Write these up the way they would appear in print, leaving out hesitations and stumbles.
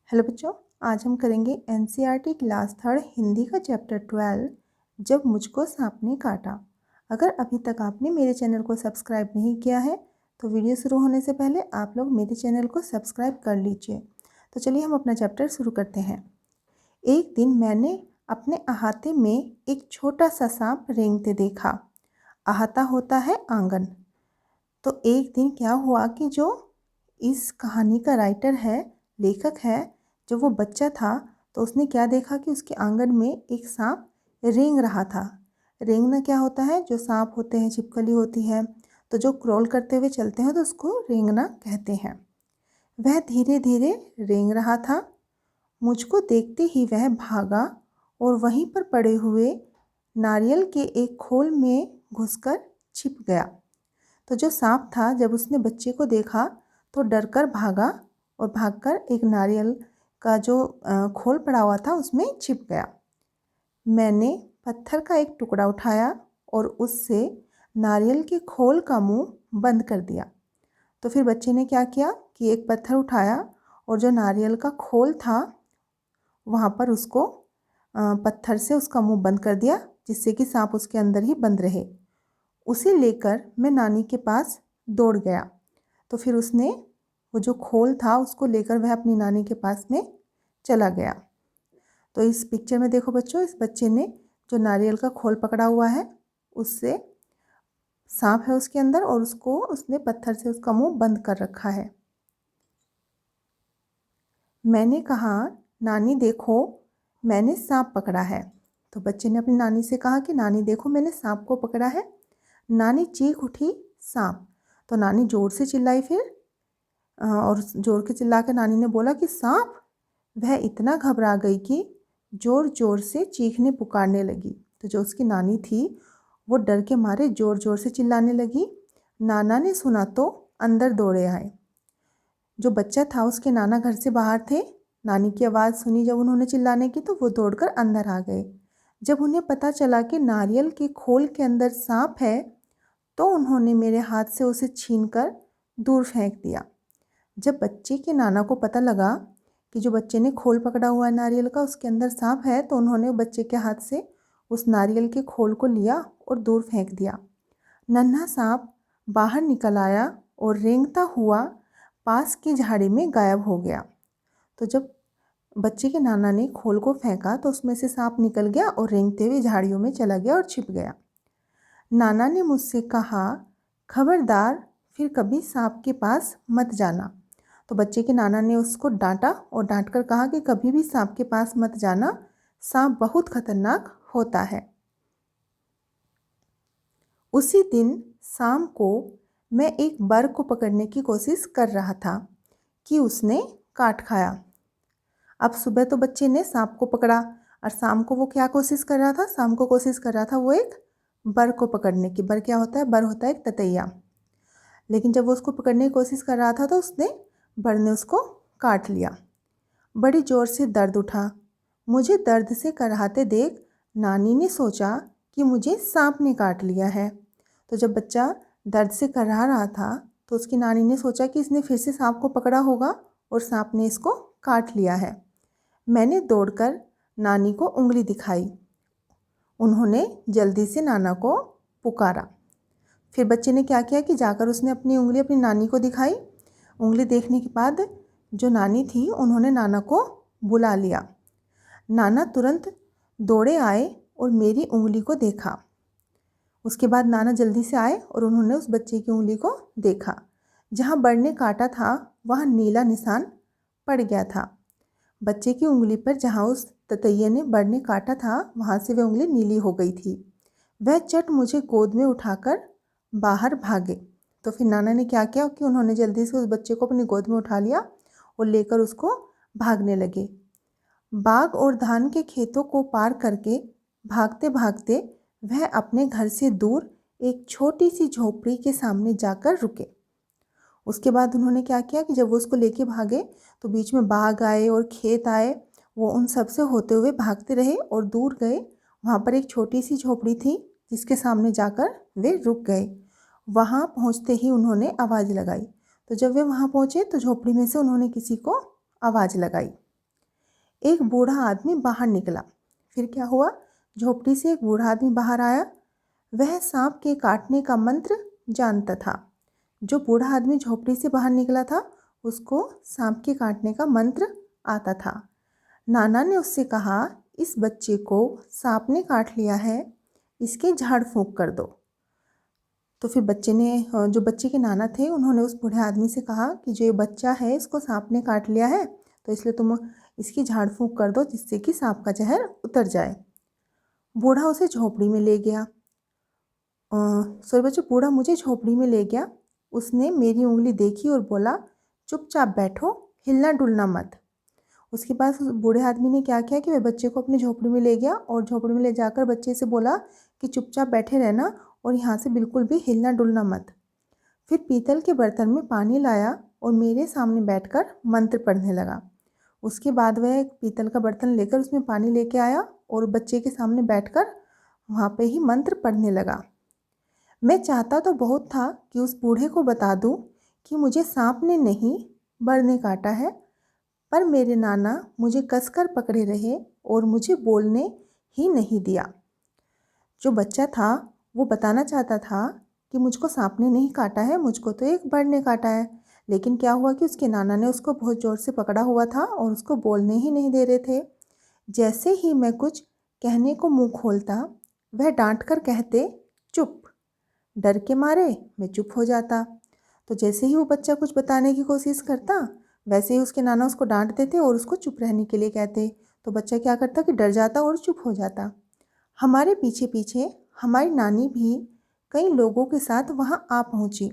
Hello बच्चों, आज हम करेंगे एनसीईआरटी क्लास थर्ड हिंदी का चैप्टर 12 जब मुझको सांप ने काटा। अगर अभी तक आपने मेरे चैनल को सब्सक्राइब नहीं किया है तो वीडियो शुरू होने से पहले आप लोग मेरे चैनल को सब्सक्राइब कर लीजिए। तो चलिए हम अपना चैप्टर शुरू करते हैं। एक दिन मैंने अपने अहाते में एक छोटा सा सांप रेंगते देखा। अहाता होता है आंगन। तो एक दिन क्या हुआ कि जो इस कहानी का राइटर है, लेखक है, जब वो बच्चा था तो उसने क्या देखा कि उसके आंगन में एक सांप रेंग रहा था। रेंगना क्या होता है? जो सांप होते हैं, छिपकली होती है, तो जो क्रॉल करते हुए चलते हैं तो उसको रेंगना कहते हैं। वह धीरे धीरे रेंग रहा था। मुझको देखते ही वह भागा और वहीं पर पड़े हुए नारियल के एक खोल में घुसकर छिप गया। तो जो सांप था, जब उसने बच्चे को देखा तो डरकर भागा और भागकर एक नारियल का जो खोल पड़ा हुआ था उसमें छिप गया। मैंने पत्थर का एक टुकड़ा उठाया और उससे नारियल के खोल का मुंह बंद कर दिया। तो फिर बच्चे ने क्या किया कि एक पत्थर उठाया और जो नारियल का खोल था वहाँ पर उसको पत्थर से उसका मुंह बंद कर दिया, जिससे कि सांप उसके अंदर ही बंद रहे। उसे लेकर मैं नानी के पास दौड़ गया। तो फिर उसने वो जो खोल था उसको लेकर वह अपनी नानी के पास में चला गया। तो इस पिक्चर में देखो बच्चों, इस बच्चे ने जो नारियल का खोल पकड़ा हुआ है उससे सांप है उसके अंदर और उसको उसने पत्थर से उसका मुंह बंद कर रखा है। मैंने कहा, नानी देखो मैंने सांप पकड़ा है। तो बच्चे ने अपनी नानी से कहा कि नानी देखो मैंने सांप को पकड़ा है। नानी चीख उठी, सांप। तो नानी जोर से चिल्लाई फिर और जोर के चिल्ला के नानी ने बोला कि सांप। वह इतना घबरा गई कि जोर जोर से चीखने पुकारने लगी। तो जो उसकी नानी थी वो डर के मारे जोर जोर से चिल्लाने लगी। नाना ने सुना तो अंदर दौड़े आए। जो बच्चा था उसके नाना घर से बाहर थे। नानी की आवाज़ सुनी जब उन्होंने चिल्लाने की तो वो दौड़कर अंदर आ गए। जब उन्हें पता चला कि नारियल के खोल के अंदर सांप है तो उन्होंने मेरे हाथ से उसे छीनकर दूर फेंक दिया। जब बच्चे के नाना को पता लगा कि जो बच्चे ने खोल पकड़ा हुआ है नारियल का उसके अंदर सांप है, तो उन्होंने बच्चे के हाथ से उस नारियल के खोल को लिया और दूर फेंक दिया। नन्हा सांप बाहर निकल आया और रेंगता हुआ पास की झाड़ी में गायब हो गया। तो जब बच्चे के नाना ने खोल को फेंका तो उसमें से सांप निकल गया और रेंगते हुए झाड़ियों में चला गया और छिप गया। नाना ने मुझसे कहा, खबरदार फिर कभी सांप के पास मत जाना। तो बच्चे के नाना ने उसको डांटा और डांटकर कहा कि कभी भी सांप के पास मत जाना, सांप बहुत खतरनाक होता है। उसी दिन शाम को मैं एक बर्ड को पकड़ने की कोशिश कर रहा था कि उसने काट खाया। अब सुबह तो बच्चे ने सांप को पकड़ा और शाम को वो क्या कोशिश कर रहा था? शाम को कोशिश कर रहा था वो एक बर को पकड़ने की। बर क्या होता है? बर होता है एक ततैया। लेकिन जब वो उसको पकड़ने की कोशिश कर रहा था तो उसने बर ने उसको काट लिया। बड़ी ज़ोर से दर्द उठा। मुझे दर्द से कराहते देख नानी ने सोचा कि मुझे सांप ने काट लिया है। तो जब बच्चा दर्द से कराह रहा था तो उसकी नानी ने सोचा कि इसने फिर से सांप को पकड़ा होगा और सांप ने इसको काट लिया है। मैंने दौड़कर नानी को उंगली दिखाई। उन्होंने जल्दी से नाना को पुकारा। फिर बच्चे ने क्या किया कि जाकर उसने अपनी उंगली अपनी नानी को दिखाई। उंगली देखने के बाद जो नानी थी उन्होंने नाना को बुला लिया। नाना तुरंत दौड़े आए और मेरी उंगली को देखा। उसके बाद नाना जल्दी से आए और उन्होंने उस बच्चे की उंगली को देखा। जहाँ बड़ ने काटा था वहाँ नीला निशान पड़ गया था। बच्चे की उंगली पर जहाँ उस ततैये ने बड़ ने काटा था वहाँ से वह उंगली नीली हो गई थी। वह चट मुझे गोद में उठाकर बाहर भागे। तो फिर नाना ने क्या किया कि उन्होंने जल्दी से उस बच्चे को अपनी गोद में उठा लिया और लेकर उसको भागने लगे। बाग और धान के खेतों को पार करके भागते भागते वह अपने घर से दूर एक छोटी सी झोपड़ी के सामने जाकर रुके। उसके बाद उन्होंने क्या किया कि जब वो उसको लेके भागे तो बीच में बाग आए और खेत आए। वो उन सब से होते हुए भागते रहे और दूर गए। वहाँ पर एक छोटी सी झोपड़ी थी जिसके सामने जाकर वे रुक गए। वहाँ पहुँचते ही उन्होंने आवाज़ लगाई। तो जब वे वहाँ पहुँचे तो झोपड़ी में से उन्होंने किसी को आवाज़ लगाई। एक बूढ़ा आदमी बाहर निकला। फिर क्या हुआ, झोपड़ी से एक बूढ़ा आदमी बाहर आया। वह सांप के काटने का मंत्र जानता था। जो बूढ़ा आदमी झोपड़ी से बाहर निकला था उसको सांप के काटने का मंत्र आता था। नाना ने उससे कहा, इस बच्चे को सांप ने काट लिया है, इसके झाड़ फूंक कर दो। तो फिर बच्चे ने, जो बच्चे के नाना थे, उन्होंने उस बूढ़े आदमी से कहा कि जो ये बच्चा है इसको सांप ने काट लिया है, तो इसलिए तुम इसकी झाड़ फूंक कर दो जिससे कि सांप का जहर उतर जाए। बूढ़ा उसे झोपड़ी में ले गया। सॉरी बच्चों, बूढ़ा मुझे झोपड़ी में ले गया। उसने मेरी उंगली देखी और बोला, चुपचाप बैठो, हिलना डुलना मत। उसके बाद उस बूढ़े आदमी ने क्या किया कि वह बच्चे को अपनी झोपड़ी में ले गया और झोपड़ी में ले जाकर बच्चे से बोला कि चुपचाप बैठे रहना और यहाँ से बिल्कुल भी हिलना डुलना मत। फिर पीतल के बर्तन में पानी लाया और मेरे सामने बैठकर मंत्र पढ़ने लगा। उसके बाद वह एक पीतल का बर्तन लेकर उसमें पानी लेके आया और बच्चे के सामने बैठकर वहाँ पे ही मंत्र पढ़ने लगा। मैं चाहता तो बहुत था कि उस बूढ़े को बता दूँ कि मुझे सांप ने नहीं बर ने काटा है, पर मेरे नाना मुझे कसकर पकड़े रहे और मुझे बोलने ही नहीं दिया। जो बच्चा था वो बताना चाहता था कि मुझको सांप ने नहीं काटा है, मुझको तो एक बर्ड ने काटा है। लेकिन क्या हुआ कि उसके नाना ने उसको बहुत ज़ोर से पकड़ा हुआ था और उसको बोलने ही नहीं दे रहे थे। जैसे ही मैं कुछ कहने को मुंह खोलता, वह डांट कर कहते, चुप। डर के मारे मैं चुप हो जाता। तो जैसे ही वो बच्चा कुछ बताने की कोशिश करता, वैसे ही उसके नाना उसको डांट देते और उसको चुप रहने के लिए कहते। तो बच्चा क्या करता कि डर जाता और चुप हो जाता। हमारे पीछे पीछे हमारी नानी भी कई लोगों के साथ वहाँ आ पहुँची।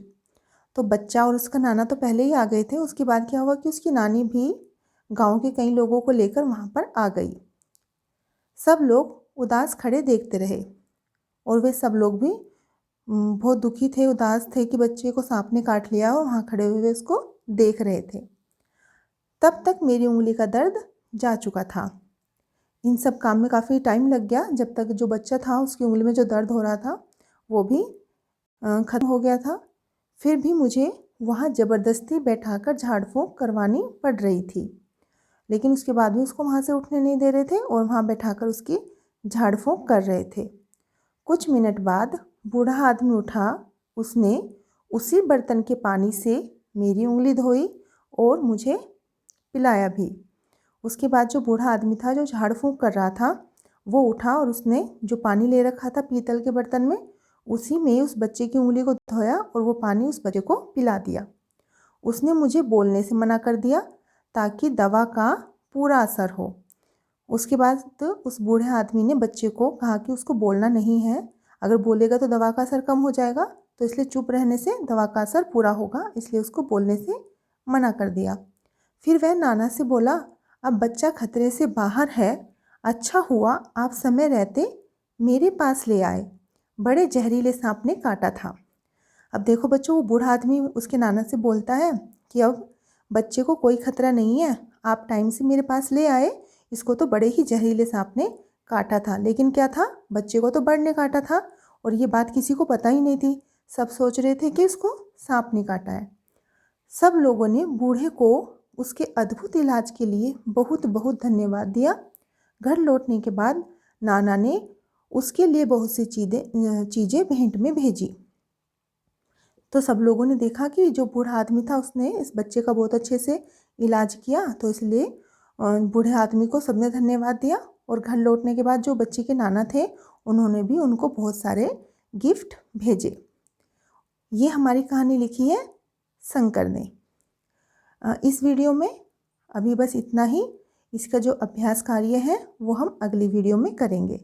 तो बच्चा और उसका नाना तो पहले ही आ गए थे। उसके बाद क्या हुआ कि उसकी नानी भी गांव के कई लोगों को लेकर वहाँ पर आ गई। सब लोग उदास खड़े देखते रहे और वे सब लोग भी बहुत दुखी थे, उदास थे कि बच्चे को सांप ने काट लिया और वहाँ खड़े हुए उसको देख रहे थे। तब तक मेरी उंगली का दर्द जा चुका था। इन सब काम में काफ़ी टाइम लग गया, जब तक जो बच्चा था उसकी उंगली में जो दर्द हो रहा था वो भी ख़त्म हो गया था। फिर भी मुझे वहाँ ज़बरदस्ती बैठाकर झाड़ फूँक करवानी पड़ रही थी। लेकिन उसके बाद भी उसको वहाँ से उठने नहीं दे रहे थे और वहाँ बैठाकर उसकी झाड़ फूँक कर रहे थे। कुछ मिनट बाद बूढ़ा आदमी उठा। उसने उसी बर्तन के पानी से मेरी उंगली धोई और मुझे पिलाया भी। उसके बाद जो बूढ़ा आदमी था जो झाड़ फूँक कर रहा था, वो उठा और उसने जो पानी ले रखा था पीतल के बर्तन में, उसी में उस बच्चे की उंगली को धोया और वो पानी उस बच्चे को पिला दिया। उसने मुझे बोलने से मना कर दिया ताकि दवा का पूरा असर हो। उसके बाद तो उस बूढ़े आदमी ने बच्चे को कहा कि उसको बोलना नहीं है, अगर बोलेगा तो दवा का असर कम हो जाएगा, तो इसलिए चुप रहने से दवा का असर पूरा होगा, इसलिए उसको बोलने से मना कर दिया। फिर वह नाना से बोला, अब बच्चा खतरे से बाहर है, अच्छा हुआ आप समय रहते मेरे पास ले आए, बड़े जहरीले सांप ने काटा था। अब देखो बच्चों, वो बूढ़ा आदमी उसके नाना से बोलता है कि अब बच्चे को कोई खतरा नहीं है, आप टाइम से मेरे पास ले आए, इसको तो बड़े ही जहरीले सांप ने काटा था। लेकिन क्या था, बच्चे को तो बर्ड ने काटा था और ये बात किसी को पता ही नहीं थी। सब सोच रहे थे कि इसको सांप ने काटा है। सब लोगों ने बूढ़े को उसके अद्भुत इलाज के लिए बहुत बहुत धन्यवाद दिया। घर लौटने के बाद नाना ने उसके लिए बहुत सी चीज़ें भेंट में भेजी। तो सब लोगों ने देखा कि जो बूढ़ा आदमी था उसने इस बच्चे का बहुत अच्छे से इलाज किया, तो इसलिए बूढ़े आदमी को सबने धन्यवाद दिया। और घर लौटने के बाद जो बच्चे के नाना थे उन्होंने भी उनको बहुत सारे गिफ्ट भेजे। ये हमारी कहानी लिखी है शंकर ने। इस वीडियो में अभी बस इतना ही। इसका जो अभ्यास कार्य है वो हम अगली वीडियो में करेंगे।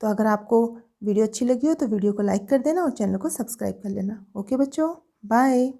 तो अगर आपको वीडियो अच्छी लगी हो तो वीडियो को लाइक कर देना और चैनल को सब्सक्राइब कर लेना। ओके बच्चों, बाय।